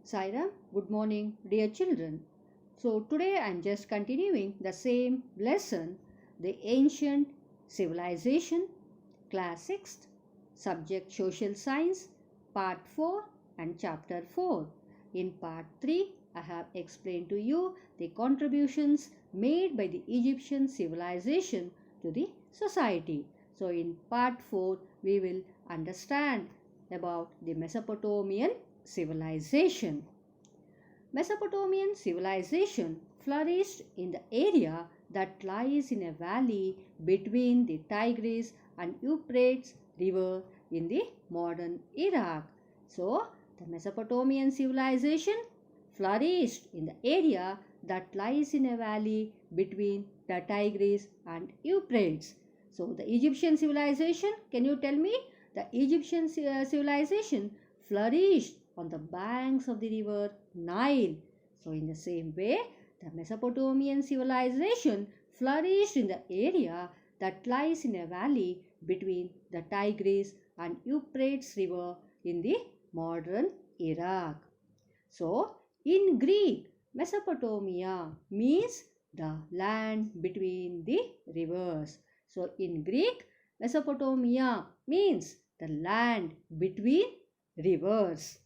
Saira, good morning, dear children. So, today I am just continuing the same lesson, the ancient civilization, class 6th, subject social science, part 4 and chapter 4. In part 3, I have explained to you the contributions made by the Egyptian civilization to the society. So, in part 4, we will understand about the Mesopotamian civilization. Mesopotamian civilization flourished in the area that lies in a valley between the Tigris and Euphrates river in the modern Iraq. So, the Mesopotamian civilization flourished in the area that lies in a valley between the Tigris and Euphrates. So, the Egyptian civilization, can you tell me? The Egyptian civilization flourished on the banks of the river Nile. So, in the same way, the Mesopotamian civilization flourished in the area that lies in a valley between the Tigris and Euphrates river in the modern Iraq. So, in Greek, Mesopotamia means the land between the rivers. So, in Greek, Mesopotamia means the land between rivers.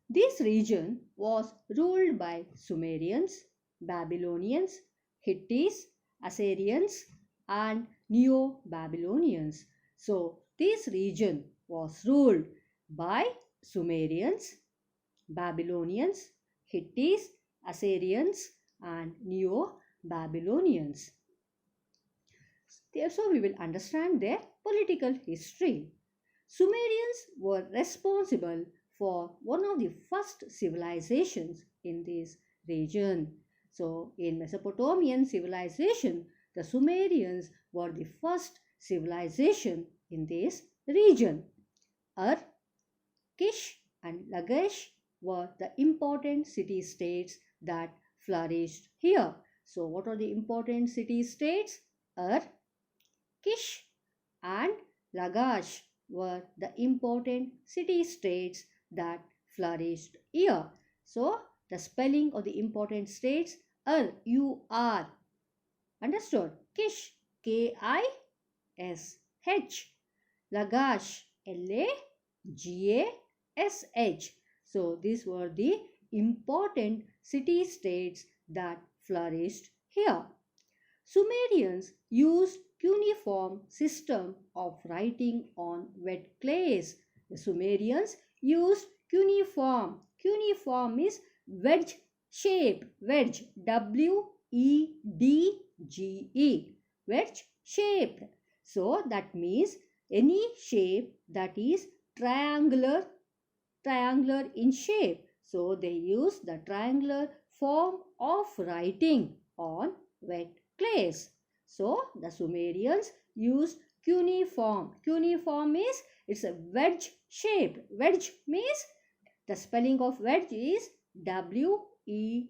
This region was ruled by Sumerians, Babylonians, Hittites, Assyrians, and Neo-Babylonians. So, this region was ruled by Sumerians, Babylonians, Hittites, Assyrians, and Neo-Babylonians. So, we will understand their political history. Sumerians were responsible for one of the first civilizations in this region. So, in Mesopotamian civilization, the Sumerians were the first civilization in this region. Ur, Kish, and Lagash were the important city-states that flourished here. So, what are the important city-states? Ur, Kish, and Lagash were the important city-states that flourished here. So, the spelling of the important states, U-R, understood? Kish, K-I-S-H, Lagash, L-A-G-A-S-H. So, these were the important city-states that flourished here. Sumerians used cuneiform system of writing on wet clays. The Sumerians used cuneiform. Cuneiform is wedge shape. Wedge. W-E-D-G-E. Wedge shaped. So that means any shape that is triangular in shape. So they use the triangular form of writing on wet clays. So the Sumerians used cuneiform. Cuneiform is it's a wedge shape. Wedge means the spelling of wedge is W-E-D-G-E.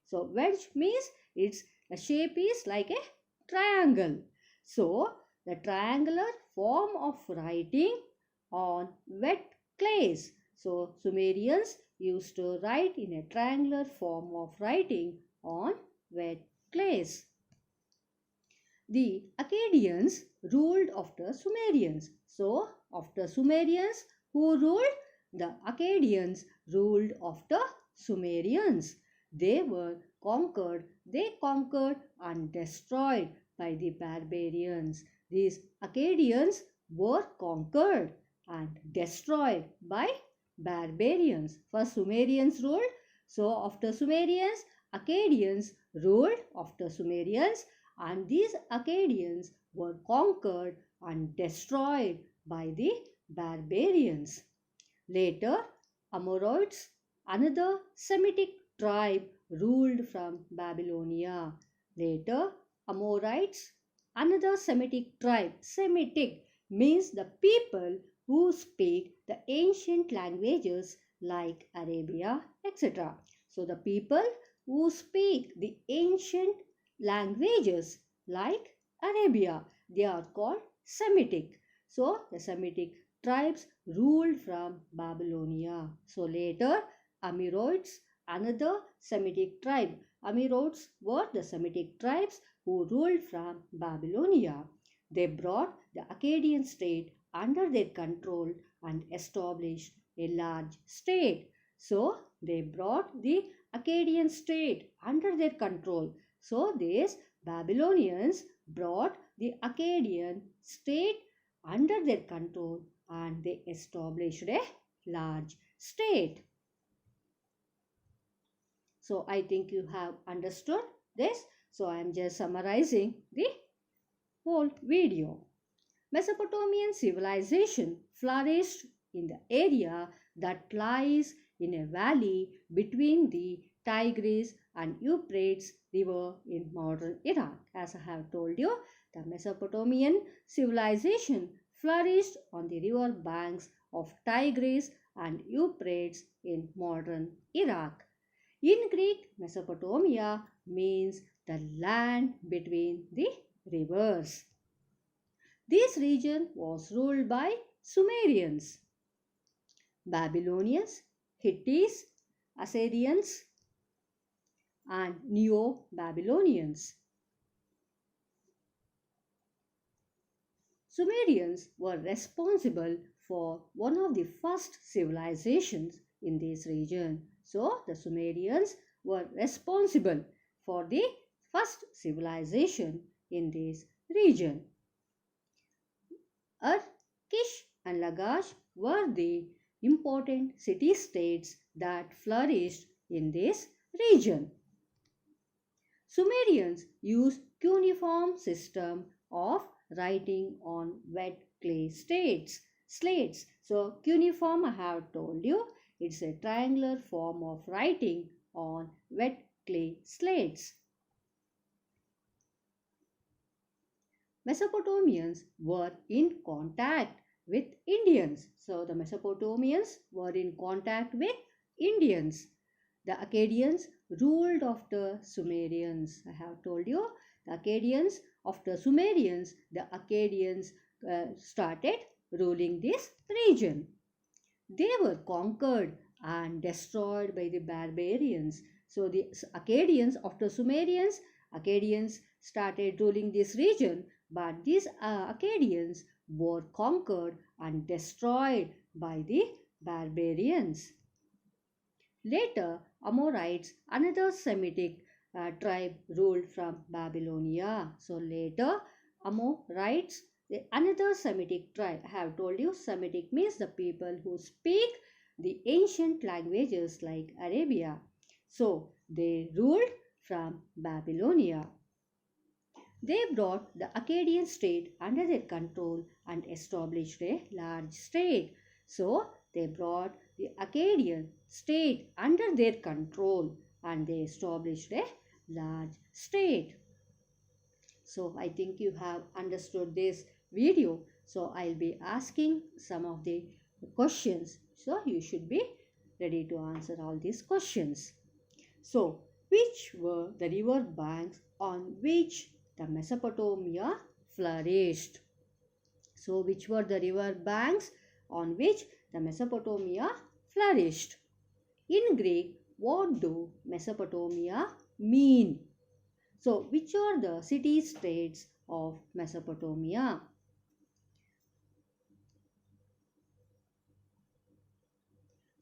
So wedge means its the shape is like a triangle. So the triangular form of writing on wet clays. So Sumerians used to write in a triangular form of writing on wet clays. The Akkadians ruled after Sumerians. So, after Sumerians, who ruled? The Akkadians ruled after Sumerians. They conquered and destroyed by the barbarians. These Akkadians were conquered and destroyed by barbarians. First Sumerians ruled. So, after Sumerians, Akkadians ruled after Sumerians, and these Akkadians were conquered and destroyed by the barbarians. Later, Amorites, another Semitic tribe, ruled from Babylonia. Later, Amorites, another Semitic tribe. Semitic means the people who speak the ancient languages like Arabia, etc. So, the people who speak the ancient languages like Arabia, they are called Semitic. So, the Semitic tribes ruled from Babylonia. So later, Amorites, another Semitic tribe. Amorites were the Semitic tribes who ruled from Babylonia. They brought the Akkadian state under their control and established a large state. So they brought the Akkadian state under their control. So these Babylonians brought the Akkadian state under their control and they established a large state. So I think you have understood this. So I am just summarizing the whole video. Mesopotamian civilization flourished in the area that lies in a valley between the Tigris and Euphrates river in modern Iraq. As I have told you, the Mesopotamian civilization flourished on the river banks of Tigris and Euphrates in modern Iraq. In Greek, Mesopotamia means the land between the rivers. This region was ruled by Sumerians, Babylonians, Hittites, Assyrians, and Neo-Babylonians. Sumerians were responsible for one of the first civilizations in this region. So, the Sumerians were responsible for the first civilization in this region. Kish and Lagash were the important city-states that flourished in this region. Sumerians used cuneiform system of writing on wet clay slates. So cuneiform, I have told you, it's a triangular form of writing on wet clay slates. Mesopotamians were in contact with Indians. So the Mesopotamians were in contact with Indians. The Akkadians ruled after Sumerians. I have told you, the Akkadians after Sumerians, the Akkadians started ruling this region. They were conquered and destroyed by the barbarians. So the Akkadians after Sumerians, Akkadians started ruling this region, but these Akkadians were conquered and destroyed by the barbarians. Later, Amorites, another Semitic tribe, ruled from Babylonia. So later, Amorites, another Semitic tribe. I have told you, Semitic means the people who speak the ancient languages like Arabia. So they ruled from Babylonia. They brought the Akkadian state under their control and established a large state. So they brought the Akkadian state under their control and they established a large state. So I think you have understood this video. So I'll be asking some of the questions. So you should be ready to answer all these questions. So which were the river banks on which the Mesopotamia flourished? So which were the river banks on which the Mesopotamia flourished? In Greek, what do Mesopotamia mean? So which are the city-states of Mesopotamia?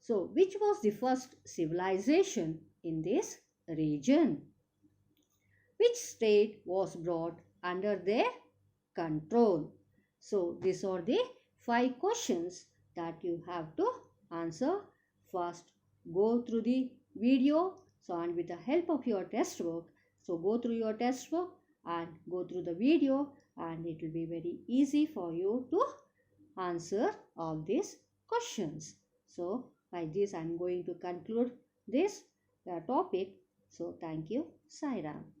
So which was the first civilization in this region? Which state was brought under their control? So these are the 5 questions that you have to answer. First, go through the video. So and with the help of your test book, so go through your test book and go through the video and it will be very easy for you to answer all these questions. So by this I am going to conclude this topic. So thank you. Sai Ram.